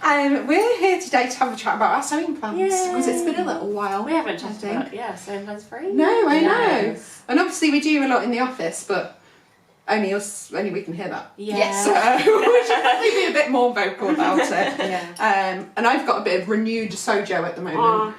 We're here today to have a chat about our sewing plans because it's been a little while. We haven't chatted about sewing plans for ages. No, I know. And obviously we do a lot in the office, but only we can hear that. Yeah. So we should probably be a bit more vocal about it. And I've got a bit of renewed sojo at the moment.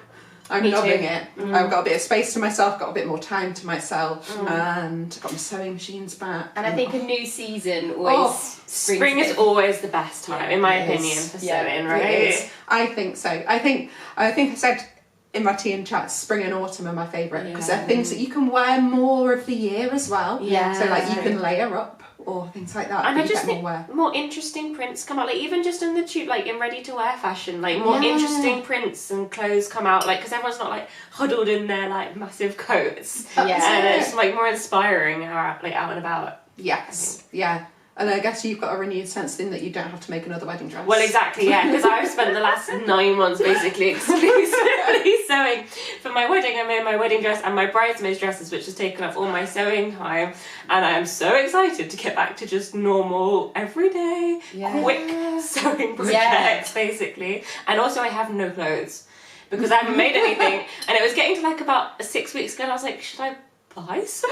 I'm loving it. I've got a bit of space to myself, got a bit more time to myself, and got my sewing machines back. And I think a new season always spring is always the best time, in my opinion, for sewing, right? It is. I think so. I think I said in my tea and chats, spring and autumn are my favourite because they're things that you can wear more of the year as well. Yeah. So like you can layer up or things like that. And I just think more interesting prints come out, like even just in the tube, like in ready to wear fashion, like more interesting prints and clothes come out, like because everyone's not like huddled in their like massive coats. And it's like more inspiring out and about. Yes. Yeah. And I guess you've got a renewed sense in that you don't have to make another wedding dress. Well, exactly, yeah, because I've spent the last 9 months basically exclusively sewing. For my wedding, I made my wedding dress and my bridesmaids dresses, which has taken up all my sewing time. And I am so excited to get back to just normal, everyday, quick sewing projects, basically. And also I have no clothes because I haven't made anything. And it was getting to like about 6 weeks ago and I was like, should I buy some stuff?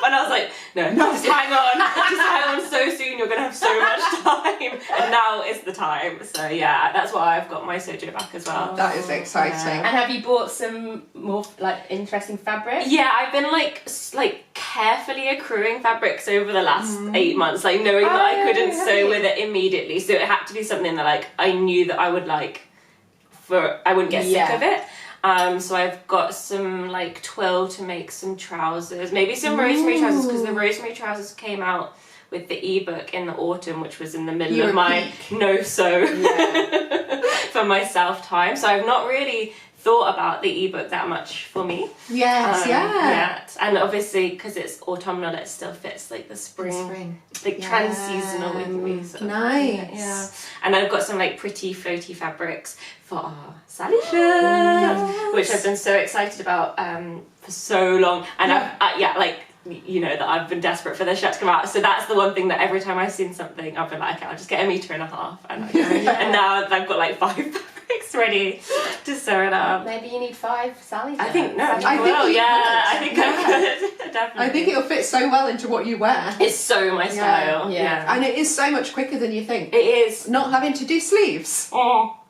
And I was like, no, just hang on so soon, you're gonna have so much time. And now is the time. So yeah, that's why I've got my sojo back as well. That is exciting. And have you bought some more like interesting fabric? Yeah, I've been like carefully accruing fabrics over the last 8 months, like knowing that I couldn't sew with it immediately, so it had to be something that like I knew that I would like, I wouldn't get sick of it. So I've got some like twill to make some trousers, maybe some rosemary trousers, because the rosemary trousers came out with the ebook in the autumn, which was in the middle of my no-sew for myself time. So I've not really thought about the ebook that much for me. Yet. And obviously because it's autumnal, it still fits like the spring. Like trans-seasonal with me. So, nice. And I've got some like pretty floaty fabrics for our Sally shirt, which I've been so excited about for so long. And you know that I've been desperate for this shirt to come out. So that's the one thing that every time I've seen something, I've been like, okay, I'll just get 1.5 meters. And now I've got like 5 fabrics ready to sew it up. Maybe you need 5 Sally shirts. I think I could. Definitely. I think it'll fit so well into what you wear. It's so my style. Yeah. And it is so much quicker than you think. It is. Not having to do sleeves.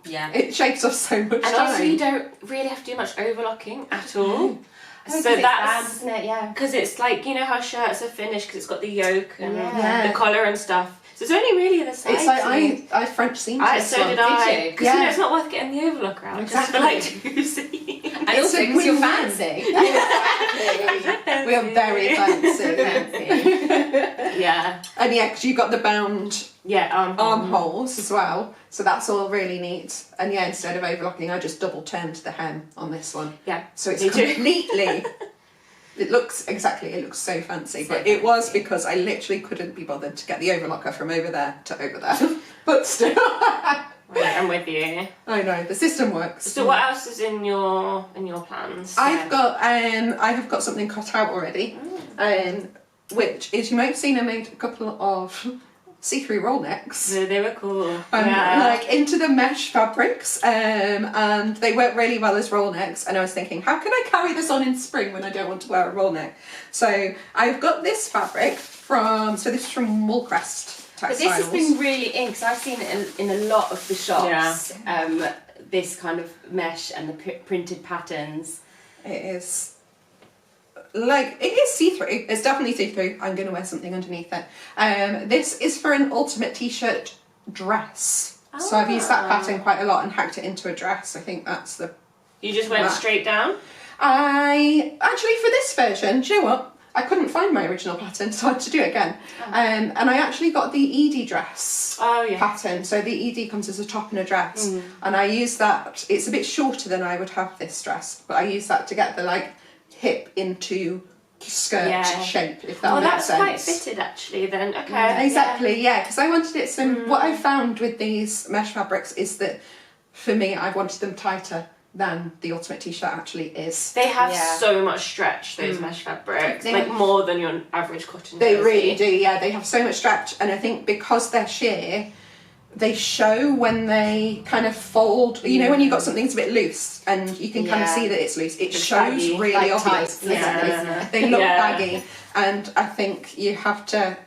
Yeah. It shaves off so much time. And also you don't really have to do much overlocking at all. So that's expands, isn't it? Yeah. Because it's like, you know how shirts are finished because it's got the yoke and the collar and stuff. So it's only really the sides. It's like I French seamed this so one. did I. Because you know it's not worth getting the overlocker out. Exactly. Just for like 2 seams. And also because you're fancy. We are very fancy. Yeah. And because you've got the bound armholes as well. So that's all really neat. And instead of overlocking, I just double turned the hem on this one. Yeah. So it's completely... It looks so fancy, but it was because I literally couldn't be bothered to get the overlocker from over there to over there. But still. Right, I'm with you. I know, the system works. So what else is in your plans? I have got something cut out already, which is, you might have seen I made a couple of see-through roll necks. They were cool. Like into the mesh fabrics, and they work really well as roll necks. And I was thinking, how can I carry this on in spring when I don't want to wear a roll neck? So I've got this fabric this is from Woolcrest Textiles. But this has been really in, because I've seen it in a lot of the shops. This kind of mesh and the printed patterns. It is. It is see-through. It's definitely see-through. I'm going to wear something underneath it. This is for an ultimate t-shirt dress. So I've used that pattern quite a lot and hacked it into a dress. I think that's the... You just went straight down? Actually, for this version, do you know what? I couldn't find my original pattern, so I had to do it again. And I actually got the Edie dress pattern. So the Edie comes as a top and a dress. And I use that. It's a bit shorter than I would have this dress, but I use that to get the hip into skirt shape, if that makes sense. Well, that's quite fitted actually then. Okay. Exactly, because I wanted it what I found with these mesh fabrics is that for me I wanted them tighter than the ultimate t-shirt actually is. They have so much stretch, those mesh fabrics, more than your average cotton They really do, they have so much stretch, and I think because they're sheer, they show when they kind of fold. You know, when you've got something that's a bit loose and you can kind of see that it's loose, it shows baggy, really like obvious. tights, yeah. They look baggy, and I think you have to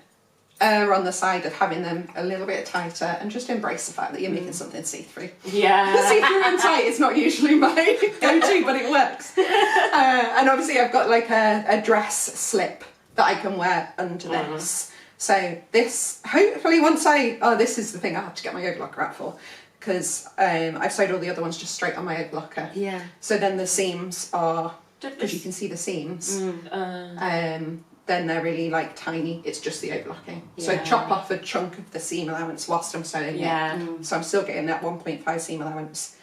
err on the side of having them a little bit tighter and just embrace the fact that you're making something see-through. Yeah. See-through and tight is not usually my go-to, but it works. And obviously I've got like a dress slip that I can wear under this. So this, hopefully this is the thing I have to get my overlocker out for, because I've sewed all the other ones just straight on my overlocker. Yeah. So then the seams are, because you can see the seams, then they're really like tiny. It's just the overlocking. So chop off a chunk of the seam allowance whilst I'm sewing it. So I'm still getting that 1.5 seam allowance,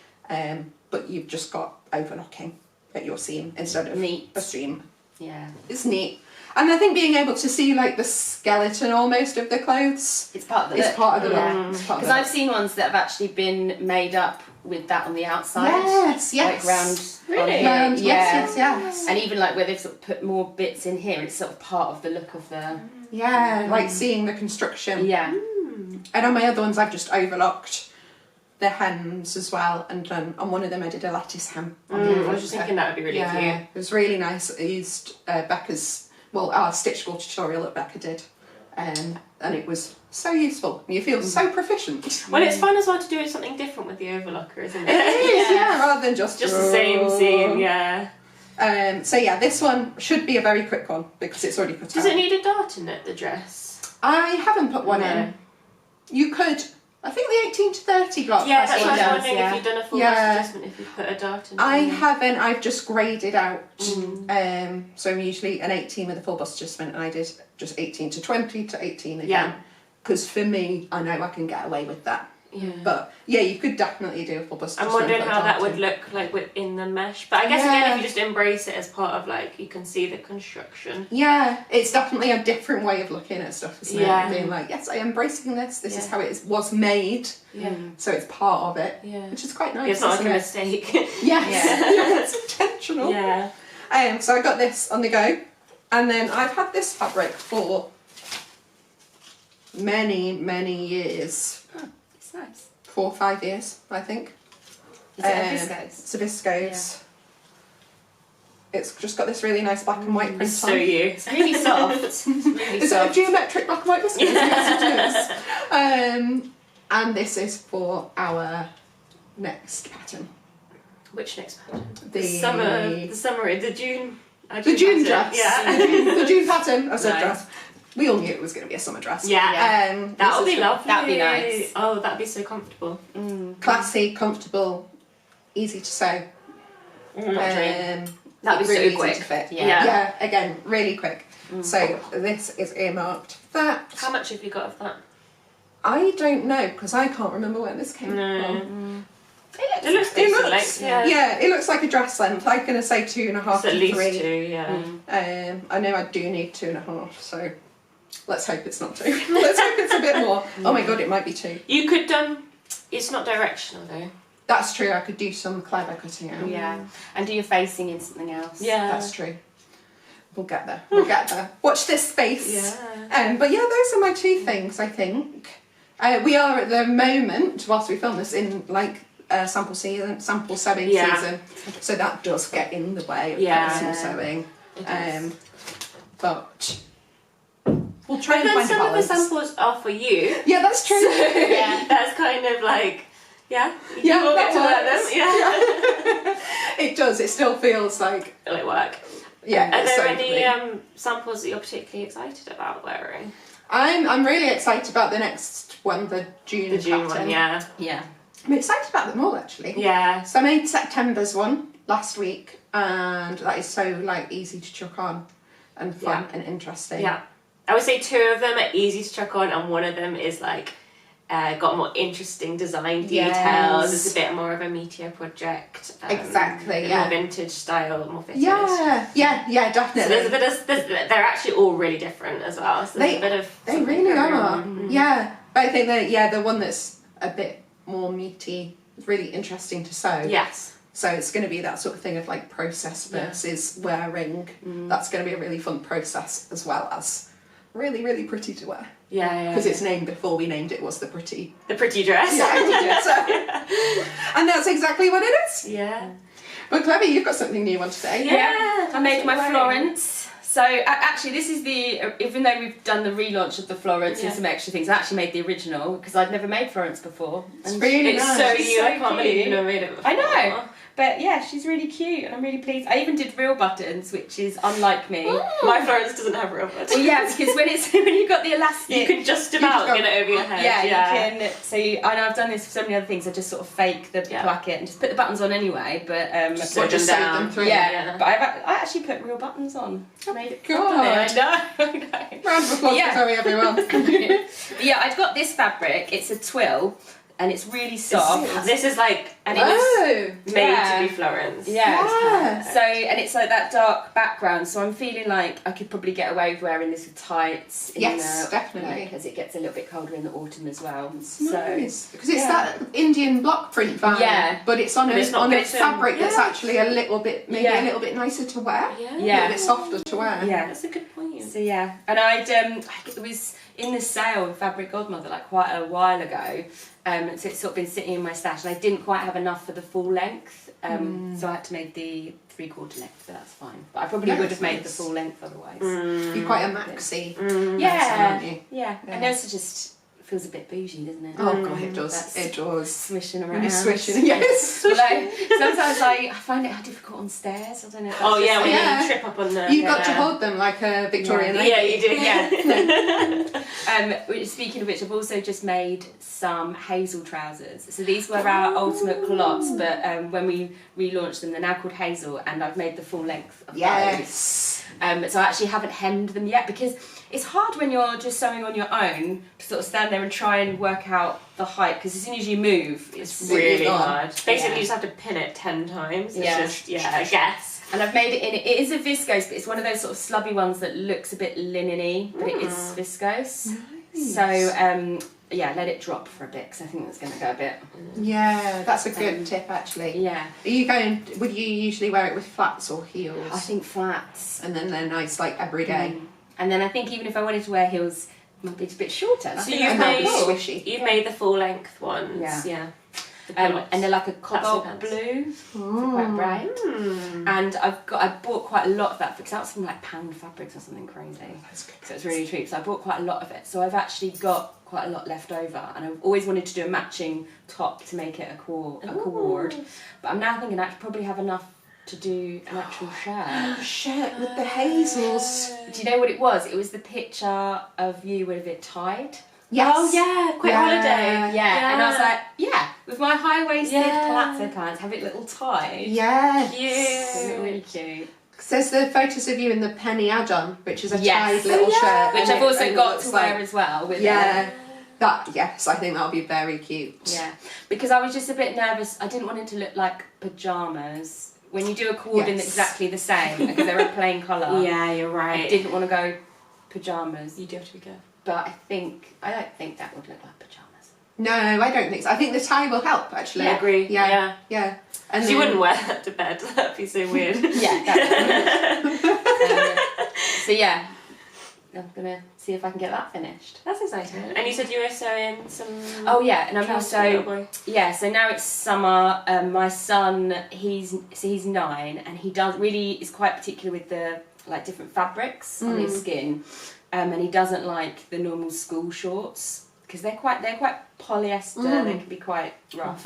but you've just got overlocking at your seam instead of a seam. Yeah. It's neat. And I think being able to see like the skeleton almost of the clothes. It's part of the look. It's part of the look. Because I've seen ones that have actually been made up with that on the outside. Yes. Like round. Really? Yes. And even like where they've sort of put more bits in here, it's sort of part of the look of the. Yeah, like seeing the construction. Yeah. And on my other ones, I've just overlocked the hems as well, and on one of them I did a lattice hem. I was just thinking that would be really cute. It was really nice. I used our stitchable tutorial that Becca did, and it was so useful. You feel so proficient. Well, it's fun as well to do something different with the overlocker, isn't it? It is, rather than just the same seam, yeah. So yeah, this one should be a very quick one because it's already put out. Does it need a dart in it, the dress? I haven't put one in. You could. I think the 18 to 30 block. Yeah, that's what I was does, wondering if you've done a full adjustment, if you put a dart in it. I haven't. I've just graded out. So I'm usually an 18 with a full bust adjustment, and I did just 18 to 20 to 18 again. Because for me, I know I can get away with that. Yeah. But yeah, you could definitely do a full bust I'm adjustment. wondering how that would look like within the mesh. But I guess again, if you just embrace it as part of like, you can see the construction. Yeah, it's definitely a different way of looking at stuff, isn't Yeah. it? Being like, yes, I am embracing this. This is how it was made. Yeah. So it's part of it. Yeah. Which is quite nice. It's not like isn't a it? mistake. Yes. Yeah, it's intentional. Yeah. So I got this on the go, and then I've had this fabric for many years. Oh, it's nice. 4 or 5 years, I think. Is it a viscose? It's a viscose. It's just got this really nice black and white print So on. It's really soft. Is it a geometric black and white viscose? Yes, it is. And this is for our next pattern. Which next pattern? The June. The June pattern. dress. Yeah. The June pattern. I said Nice. dress. We all knew it was going to be a summer dress. Yeah. That would be lovely. That would be nice. Oh, that'd be so comfortable. Classy, comfortable, easy to sew. That'd be really so easy quick. to fit. Yeah. Again, really quick. So this is earmarked for that. How much have you got of that? I don't know because I can't remember when this came from. It looks decent length, yeah. It looks like a dress length. I'm going to say 2.5 It's to at least 3. 2, yeah. I know I do need 2.5, so let's hope it's not 2. Let's hope it's a bit more. Oh my god, it might be 2. You could, it's not directional though. That's true, I could do some clever cutting out. Yeah. And do your facing in something else. Yeah. That's true. We'll get there. We'll get there. Watch this space. Yeah. But yeah, those are my 2 things, I think. We are at the moment, whilst we film this, in like sample sewing season, so that does get in the way of some sewing. But we'll try and find a balance. Some of the samples are for you. Yeah, that's true. So that's kind of like, you will get to wear them. Yeah. It does. It still feels like work. Yeah. Are there so any samples that you're particularly excited about wearing? I'm really excited about the next one, the June pattern. One, yeah. I'm excited about them all actually. Yeah. So I made September's one last week, and that is so like easy to chuck on and fun and interesting. Yeah. I would say 2 of them are easy to chuck on, and one of them is like got more interesting design details. It's a bit more of a meteor project. Exactly. More vintage style, more fitted. Yeah, definitely. So there's a bit of they're actually all really different as well. So there's a bit of they really are. Yeah, but I think that the one that's a bit more meaty is really interesting to sew. Yes. So it's going to be that sort of thing of like process versus wearing. That's going to be a really fun process as well as really, really pretty to wear. Yeah. Because its name before we named it was the pretty dress. And that's exactly what it is. Yeah. But Clever, you've got something new on today. Yeah, I made my Florence. So actually, this is even though we've done the relaunch of the Florence and some extra things, I actually made the original because I'd never made Florence before. It's really it's nice. so She's you. so I can't believe cute. you've never made it before. I know. But yeah, she's really cute and I'm really pleased. I even did real buttons, which is unlike me. My Florence doesn't have real buttons. Well, yeah, because when you've got the elastic, you can just about get it over your head. Yeah, you can. So I know I've done this for so many other things. I just sort of fake the placket and just put the buttons on anyway. But just sew them through. Yeah. But I actually put real buttons on. Made it God. properly. I know. Round of applause for Zoe, everyone. Yeah, I'd got this fabric. It's a twill. And it's really soft. This is like, and it was made to be Florence. Yeah. So, and it's like that dark background. So I'm feeling like I could probably get away with wearing this with tights. Yes, definitely. Because it gets a little bit colder in the autumn as well. It's nice. Because it's that Indian block print vibe. Yeah. But it's on a fabric that's actually a little bit, maybe a little bit nicer to wear. Yeah. A little bit softer to wear. Yeah. That's a good point. So yeah. And it was in the sale with Fabric Godmother like quite a while ago. So it's sort of been sitting in my stash and I didn't quite have enough for the full length. So I had to make the 3/4 length, but that's fine. But I probably would have made the full length otherwise. You're quite a maxi person, Yeah. aren't you? Yeah. And also just feels a bit bougie, doesn't it? Oh god, it does. It does. Swishing around. Really swishing, yes. Although sometimes I find it difficult on stairs. I don't know if that's when you trip up on the... You've got to hold them like a Victorian lady. Yeah, you do. Yeah. Speaking of which, I've also just made some Hazel trousers. So these were our ultimate culottes, but when we relaunched them, they're now called Hazel, and I've made the full length of those. So I actually haven't hemmed them yet because it's hard when you're just sewing on your own to sort of stand there and try and work out the height because as soon as you move, it's really hard. Basically, you just have to pin it 10 times. It's just, I guess. And I've made it in, it is a viscose, but it's one of those sort of slubby ones that looks a bit linen-y, but it is viscose. Nice. So, let it drop for a bit because I think that's going to go a bit. Yeah, that's a good tip actually. Yeah. Would you usually wear it with flats or heels? I think flats. And then they're nice like every day. And then I think even if I wanted to wear heels, it might be a bit shorter. So you've made the full length ones. Yeah. And they're like a cobalt blue, so quite bright. And I bought quite a lot of that because that was some like pound fabrics or something crazy. So it's really cheap. So I bought quite a lot of it. So I've actually got quite a lot left over, and I've always wanted to do a matching top to make it a cord. But I'm now thinking I could probably have enough to do an actual shirt. Shirt with the hazels. Do you know what it was? It was the picture of you with it tied. Yes. Oh yeah, quick holiday. Yeah. And I was like, with my high-waisted palazzo pants, have it little tied. Yeah. Cute. Really cute. There's the photos of you in the Penny Add-on, which is a tied little shirt. Which I've also got to wear as well. With I think that'll be very cute. Yeah. Because I was just a bit nervous. I didn't want it to look like pyjamas. When you do a cord in exactly the same, because they're a plain colour. Yeah, you're right. I didn't want to go pyjamas. You do have to be careful. But I don't think that would look like pyjamas. No, I don't think so. I think the tie will help, actually. I agree. Yeah. And you wouldn't wear that to bed. That'd be so weird. I'm going to see if I can get that finished. That's exciting. And you said you were sewing some... Oh, yeah. And I'm also... Yeah, so now it's summer. My son, he's 9, and he is quite particular with the different fabrics on his skin. And he doesn't like the normal school shorts because they're quite polyester. They can be quite rough.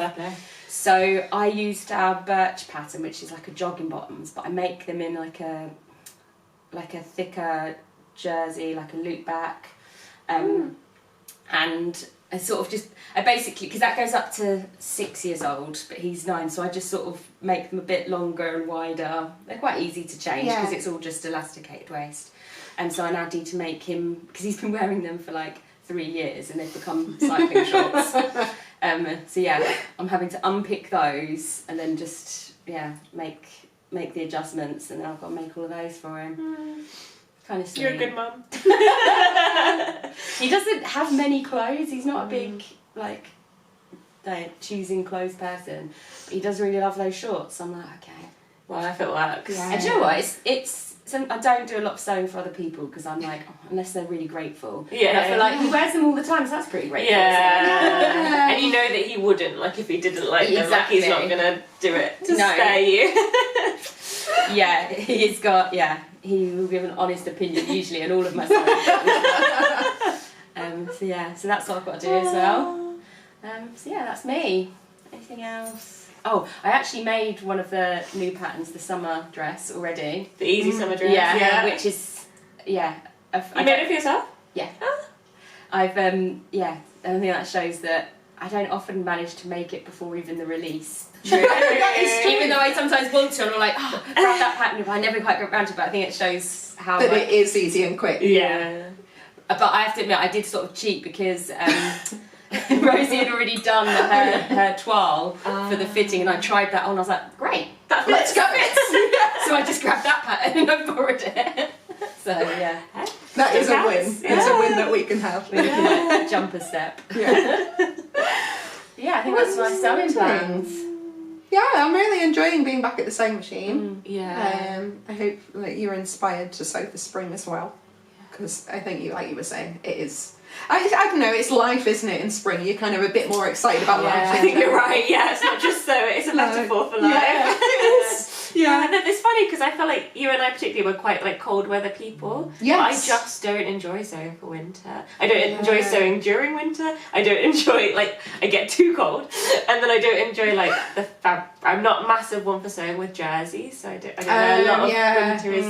So I used our birch pattern, which is like a jogging bottoms, but I make them in like a thicker jersey, like a loop back, and I basically, because that goes up to 6 years old, but he's 9, so I just sort of make them a bit longer and wider. They're quite easy to change because it's all just elasticated waist. And so I now need to make him, because he's been wearing them for 3 years and they've become cycling shorts. I'm having to unpick those and then just make the adjustments, and then I've got to make all of those for him. Kind of sweet. You're a good mum. He doesn't have many clothes. He's not a big choosing clothes person, but he does really love those shorts. So I'm like, okay. Well, if it works. And do you know what? It's I don't do a lot of sewing for other people because I'm like, oh, unless they're really grateful. Yeah. And I feel like he wears them all the time, so that's pretty grateful. Yeah. And you know that he wouldn't, like, if he didn't like them, like, he's not gonna do it to spare you. Yeah, he's got, he will give an honest opinion usually on all of my sewing. So that's what I've got to do as well. So yeah, that's me. Anything else? Oh, I actually made one of the new patterns, the summer dress already. The easy summer dress. Yeah. Which is, You made it for yourself? Yeah. I've, I think that shows that I don't often manage to make it before even the release. True. That is true. Even though I sometimes want to, and I'm like, oh, grab that pattern, but I never quite get around to it. But I think it shows how that it is easy and quick. Yeah. But I have to admit, I did sort of cheat because Rosie had already done her toile for the fitting, and I tried that on. I was like, great, Let's go. So I just grabbed that pattern and I borrowed it. So yeah, that is a win. It's a win that we can have. Jumper step. Yeah. Yeah, I think that's my sewing plans. Yeah, I'm really enjoying being back at the sewing machine. Yeah. I hope that you're inspired to sew for spring as well, because I think like you were saying, it is. I don't know, it's life, isn't it? In spring, you're kind of a bit more excited about life. I think you're right. Yeah, it's not just so. It's a metaphor for life. Yeah, it is. Yeah. And it's funny because I feel like you and I particularly were quite like cold weather people. Yes. But I just don't enjoy sewing for winter. I don't enjoy sewing during winter. I don't enjoy I get too cold, and then I don't enjoy the I'm not a massive one for sewing with jerseys, so I don't know a lot of winter is.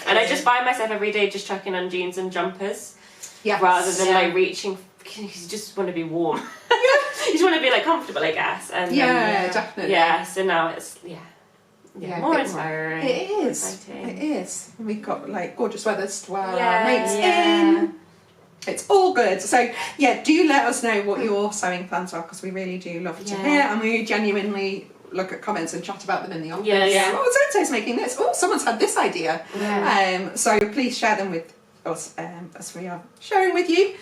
And I just find myself every day just chucking on jeans and jumpers. Yes. Rather than reaching, because you just want to be warm. You just want to be comfortable, I guess. And definitely. Yeah, so now it's more inspiring. It is. Exciting. It is. We've got gorgeous weather to our mates Yeah. in. It's all good. So do let us know what your sewing plans are, because we really do love to hear, and we genuinely look at comments and chat about them in the office. Oh, so-and-so's making this. Oh, someone's had this idea. So please share them with us as we are sharing with you.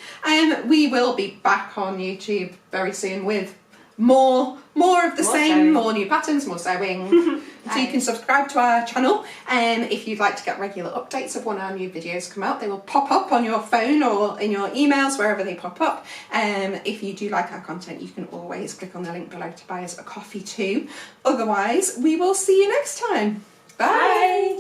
We will be back on YouTube very soon with more of the same, sewing. more new patterns, more sewing. So you can subscribe to our channel, and if you'd like to get regular updates of when our new videos come out, they will pop up on your phone or in your emails, wherever they pop up. If you do like our content, you can always click on the link below to buy us a coffee too. Otherwise, we will see you next time. Bye.